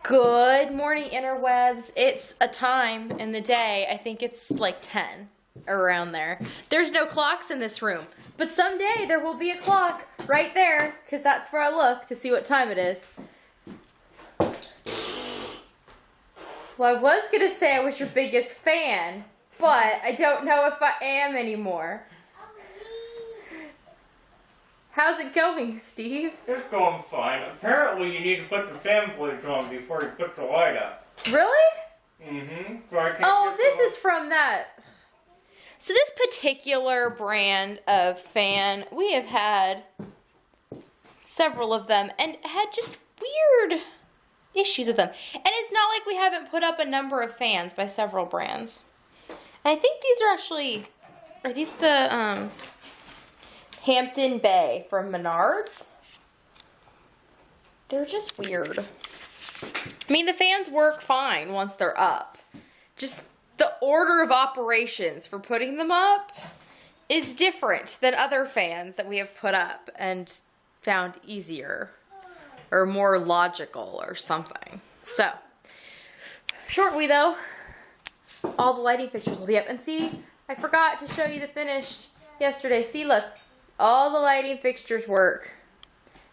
Good morning, interwebs. It's a time in the day. I think it's like 10 around there. There's no clocks in this room, but someday there will be a clock right there because that's where I look to see what time it is. Well, I was going to say I was your biggest fan, but I don't know if I am anymore. How's it going, Steve? It's going fine. Apparently you need to put the fan footage on before you put the light up. Really? Mm-hmm. Oh, this is from that. So this particular brand of fan, we have had several of them and had just weird issues with them. And it's not like we haven't put up a number of fans by several brands. And I think these are actually, are these the Hampton Bay from Menards? They're just weird. I mean, the fans work fine once they're up. Just the order of operations for putting them up is different than other fans that we have put up and found easier or more logical or something. So, shortly though, all the lighting fixtures will be up. And see, I forgot to show you the finished yesterday. See, look, all the lighting fixtures work.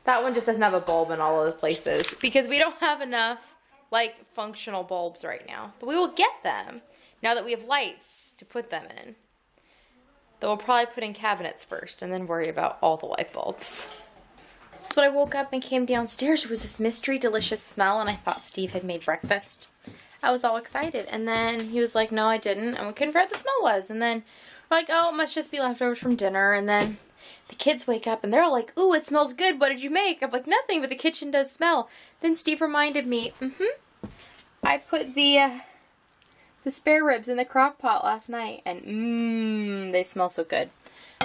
That one just doesn't have a bulb in all of the places because we don't have enough like functional bulbs right now. But we will get them now that we have lights to put them in. Though we'll probably put in cabinets first and then worry about all the light bulbs. But I woke up and came downstairs. There was this mystery delicious smell and I thought Steve had made breakfast. I was all excited and then he was like, no, I didn't. And we couldn't figure out what the smell was. And then we're like, oh, it must just be leftovers from dinner. And then the kids wake up and they're all like, ooh, it smells good. What did you make? I'm like, nothing, but the kitchen does smell. Then Steve reminded me, I put the spare ribs in the crock pot last night and they smell so good.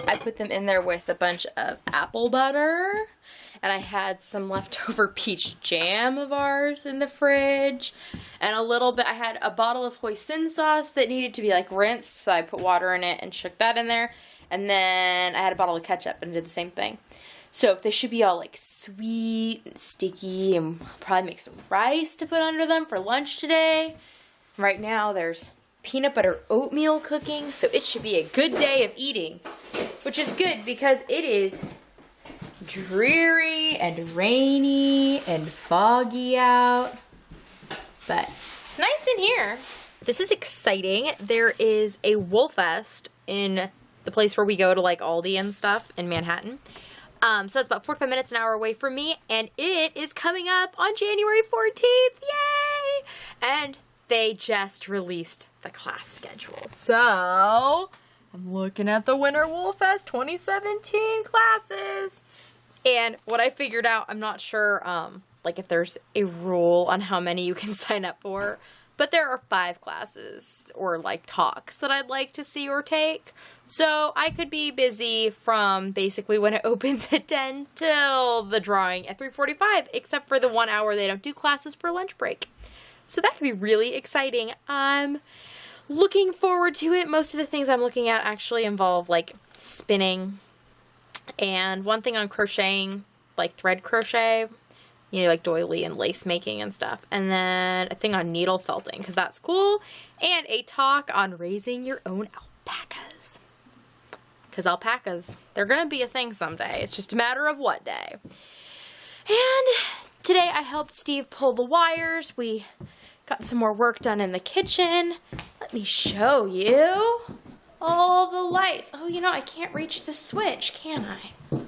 I put them in there with a bunch of apple butter and I had some leftover peach jam of ours in the fridge and a little bit, I had a bottle of hoisin sauce that needed to be like rinsed, so I put water in it and shook that in there. And then I had a bottle of ketchup and did the same thing. So they should be all like sweet and sticky and probably make some rice to put under them for lunch today. Right now there's peanut butter oatmeal cooking, so it should be a good day of eating, which is good because it is dreary and rainy and foggy out, but it's nice in here. This is exciting. There is a Wool Fest in the place where we go to like Aldi and stuff in Manhattan. So it's about 45 minutes, an hour away from me, and it is coming up on January 14th. Yay! And they just released the class schedule. So I'm looking at the Winter Wool Fest 2017 classes. And what I figured out, I'm not sure like if there's a rule on how many you can sign up for, but there are 5 classes or like talks that I'd like to see or take. So I could be busy from basically when it opens at 10 till the drawing at 3:45, except for the 1 hour they don't do classes for lunch break. So that could be really exciting. I'm looking forward to it. Most of the things I'm looking at actually involve like spinning and one thing on crocheting, like thread crochet, you know, like doily and lace making and stuff. And then a thing on needle felting because that's cool. And a talk on raising your own alpacas. Because alpacas, they're going to be a thing someday. It's just a matter of what day. And today I helped Steve pull the wires. We got some more work done in the kitchen. Let me show you all the lights. Oh, you know, I can't reach the switch, can I?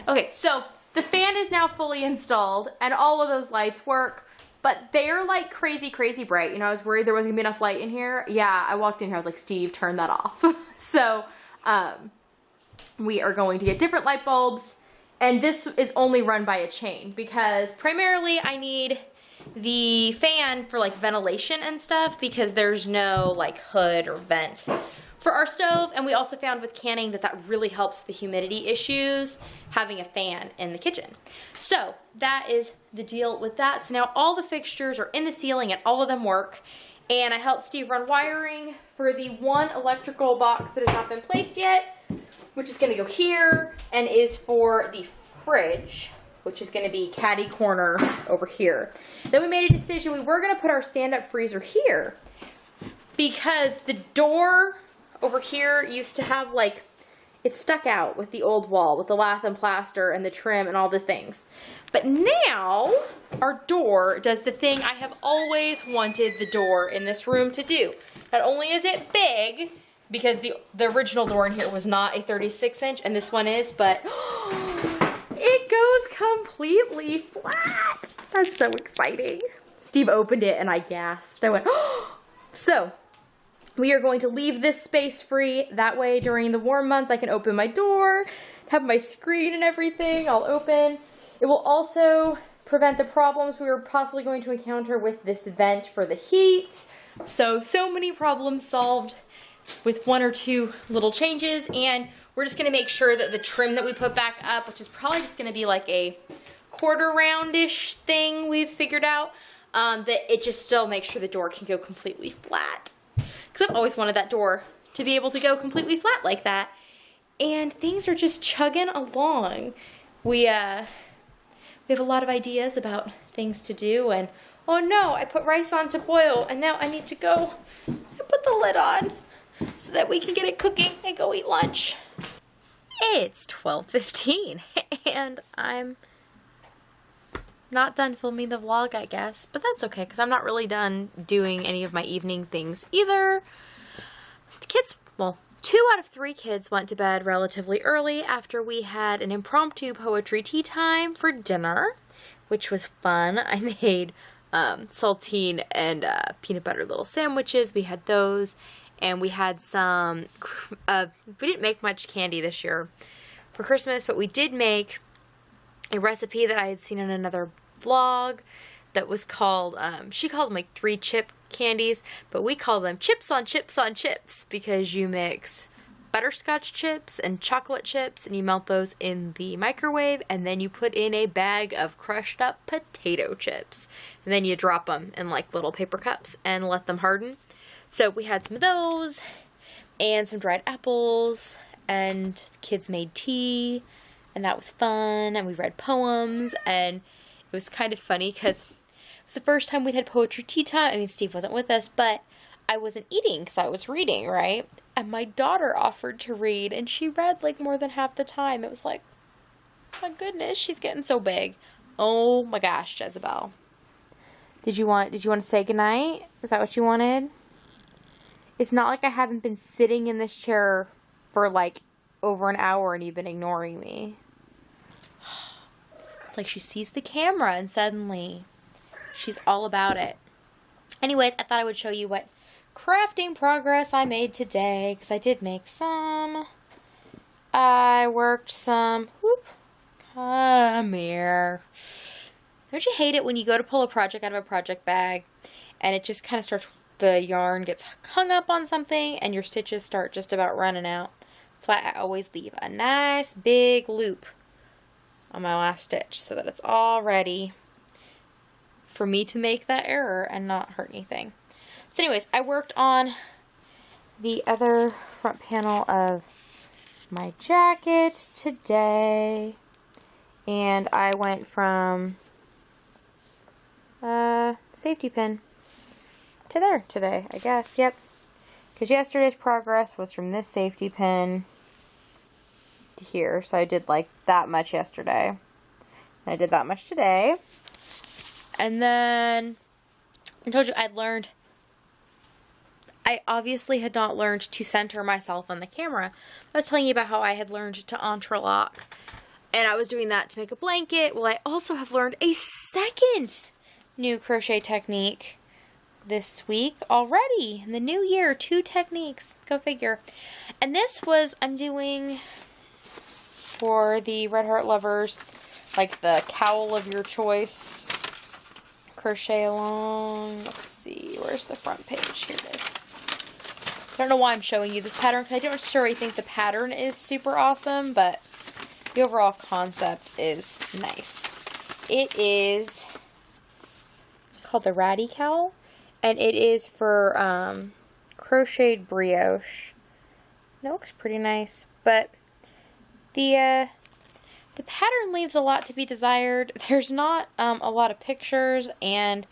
Okay, so the fan is now fully installed and all of those lights work, but they're like crazy, crazy bright. You know, I was worried there wasn't gonna be enough light in here. Yeah, I walked in here, I was like, Steve, turn that off. So, we are going to get different light bulbs, and this is only run by a chain because primarily I need the fan for like ventilation and stuff because there's no like hood or vent for our stove. And we also found with canning that that really helps the humidity issues, having a fan in the kitchen. So that is the deal with that. So now all the fixtures are in the ceiling and all of them work. And I helped Steve run wiring for the one electrical box that has not been placed yet, which is gonna go here and is for the fridge. which is going to be caddy corner over here. Then we made a decision. We were going to put our stand-up freezer here because the door over here used to have like, it stuck out with the old wall with the lath and plaster and the trim and all the things. But now our door does the thing I have always wanted the door in this room to do. Not only is it big, because the original door in here was not a 36-inch and this one is, but it goes completely flat. That's so exciting. Steve opened it and I gasped. I went, oh! So we are going to leave this space free. That way during the warm months I can open my door, have my screen and everything all open. It will also prevent the problems we were possibly going to encounter with this vent for the heat. So many problems solved with 1 or 2 little changes, and we're just gonna make sure that the trim that we put back up, which is probably just gonna be like a quarter roundish thing we've figured out, that it just still makes sure the door can go completely flat. Because I've always wanted that door to be able to go completely flat like that. And things are just chugging along. We have a lot of ideas about things to do, and oh no, I put rice on to boil and now I need to go and put the lid on so that we can get it cooking and go eat lunch. It's 12:15 and I'm not done filming the vlog, I guess, but that's okay because I'm not really done doing any of my evening things either. The kids, well, 2 out of 3 kids went to bed relatively early after we had an impromptu poetry tea time for dinner, which was fun. I made saltine and peanut butter little sandwiches. We had those, and we had some, we didn't make much candy this year for Christmas, but we did make a recipe that I had seen in another vlog that was called, she called them like 3 chip candies, but we call them chips on chips on chips because you mix butterscotch chips and chocolate chips and you melt those in the microwave and then you put in a bag of crushed up potato chips and then you drop them in like little paper cups and let them harden. So we had some of those and some dried apples, and the kids made tea and that was fun, and we read poems, and it was kind of funny because it was the first time we'd had poetry tea time. I mean, Steve wasn't with us, but I wasn't eating because I was reading, right? And my daughter offered to read, and she read like more than half the time. It was like, my goodness, she's getting so big. Oh my gosh, Jezebel. Did you want to say goodnight? Is that what you wanted? It's not like I haven't been sitting in this chair for like over an hour and you've been ignoring me. It's like she sees the camera and suddenly she's all about it. Anyways, I thought I would show you what crafting progress I made today, because I did make some. I worked some, whoop, come here. Don't you hate it when you go to pull a project out of a project bag and it just kind of starts, the yarn gets hung up on something and your stitches start just about running out. That's why I always leave a nice big loop on my last stitch so that it's all ready for me to make that error and not hurt anything. So anyways, I worked on the other front panel of my jacket today, and I went from safety pin to there today, I guess. Yep, because yesterday's progress was from this safety pin to here, so I did like that much yesterday, and I did that much today. And then I told you I obviously had not learned to center myself on the camera. I was telling you about how I had learned to entrelock, and I was doing that to make a blanket. Well, I also have learned a second new crochet technique this week already. In the new year, 2 techniques. Go figure. And this was, I'm doing for the Red Heart lovers, like the cowl of your choice. Crochet along. Let's see, where's the front page? Here it is. I don't know why I'm showing you this pattern because I don't necessarily think the pattern is super awesome, but the overall concept is nice. It is called the Ratty Cowl, and it is for crocheted brioche. And it looks pretty nice, but the the pattern leaves a lot to be desired. There's not a lot of pictures, and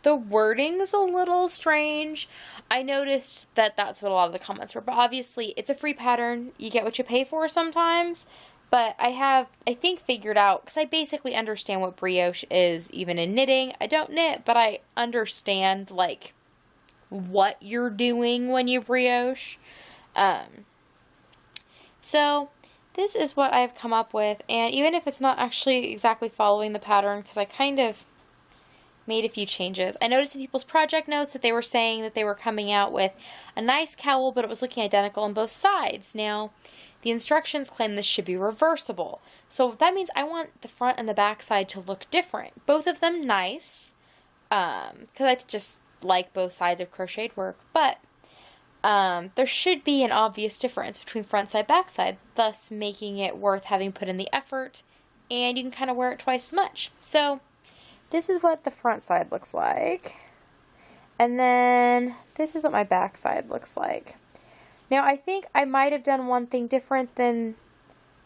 the wording's a little strange. I noticed that that's what a lot of the comments were, but obviously it's a free pattern. You get what you pay for sometimes. But I think, figured out, because I basically understand what brioche is, even in knitting. I don't knit, but I understand, like, what you're doing when you brioche. So, this is what I've come up with, and even if it's not actually exactly following the pattern, because I kind of made a few changes. I noticed in people's project notes that they were saying that they were coming out with a nice cowl, but it was looking identical on both sides. Now, the instructions claim this should be reversible. So that means I want the front and the back side to look different. Both of them nice, because I just like both sides of crocheted work, but there should be an obvious difference between front side, back side, thus making it worth having put in the effort, and you can kind of wear it twice as much. So this is what the front side looks like, and then this is what my back side looks like. Now, I think I might have done one thing different than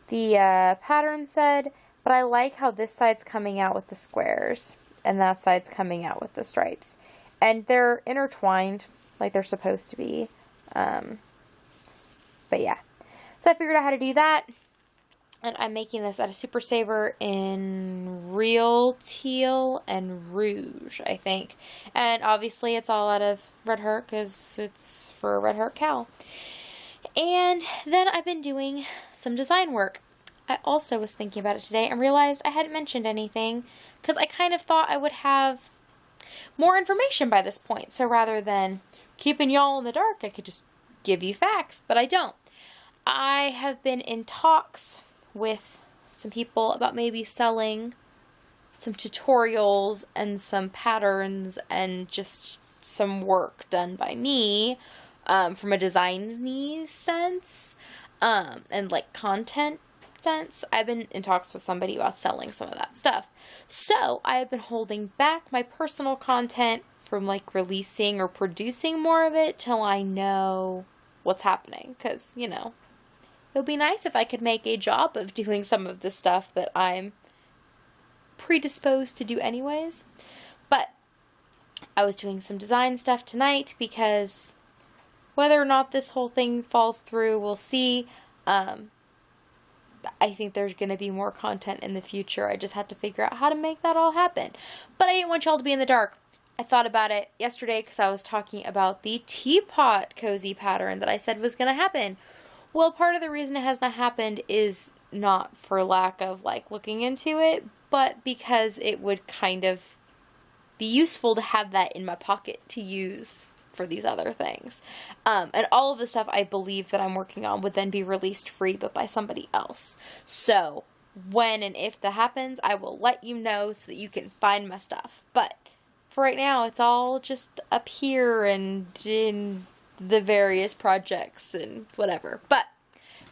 the pattern said, but I like how this side's coming out with the squares, and that side's coming out with the stripes. And they're intertwined, like they're supposed to be. But yeah. So I figured out how to do that, and I'm making this at a Super Saver in Real Teal and Rouge, I think. And obviously it's all out of Red Heart, because it's for a Red Heart cowl. And then I've been doing some design work. I also was thinking about it today and realized I hadn't mentioned anything, because I kind of thought I would have more information by this point. So rather than keeping y'all in the dark, I could just give you facts, but I don't. I have been in talks with some people about maybe selling some tutorials and some patterns and just some work done by me, from a design-y sense, and like content sense. I've been in talks with somebody about selling some of that stuff. So I have been holding back my personal content from like releasing or producing more of it till I know what's happening. Because, you know, it would be nice if I could make a job of doing some of the stuff that I'm predisposed to do anyways. But I was doing some design stuff tonight, because whether or not this whole thing falls through, we'll see. I think there's going to be more content in the future. I just have to figure out how to make that all happen. But I didn't want y'all to be in the dark. I thought about it yesterday because I was talking about the teapot cozy pattern that I said was going to happen. Well, part of the reason it has not happened is not for lack of like looking into it, but because it would kind of be useful to have that in my pocket to use for these other things. And all of the stuff I believe that I'm working on would then be released free, but by somebody else. So when and if that happens, I will let you know so that you can find my stuff. But for right now, it's all just up here and in the various projects and whatever. But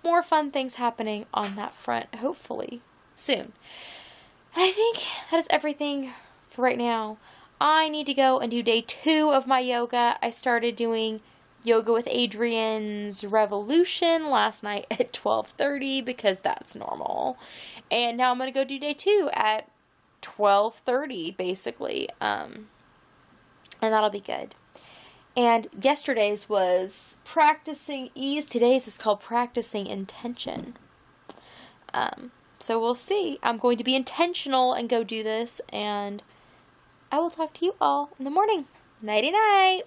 more fun things happening on that front, hopefully, soon. And I think that is everything for right now. I need to go and do day 2 of my yoga. I started doing yoga with Adrian's Revolution last night at 12:30 because that's normal. And now I'm going to go do day 2 at 12:30 basically. And that'll be good. And yesterday's was practicing ease. Today's is called practicing intention. So we'll see. I'm going to be intentional and go do this, and I will talk to you all in the morning. Nighty night.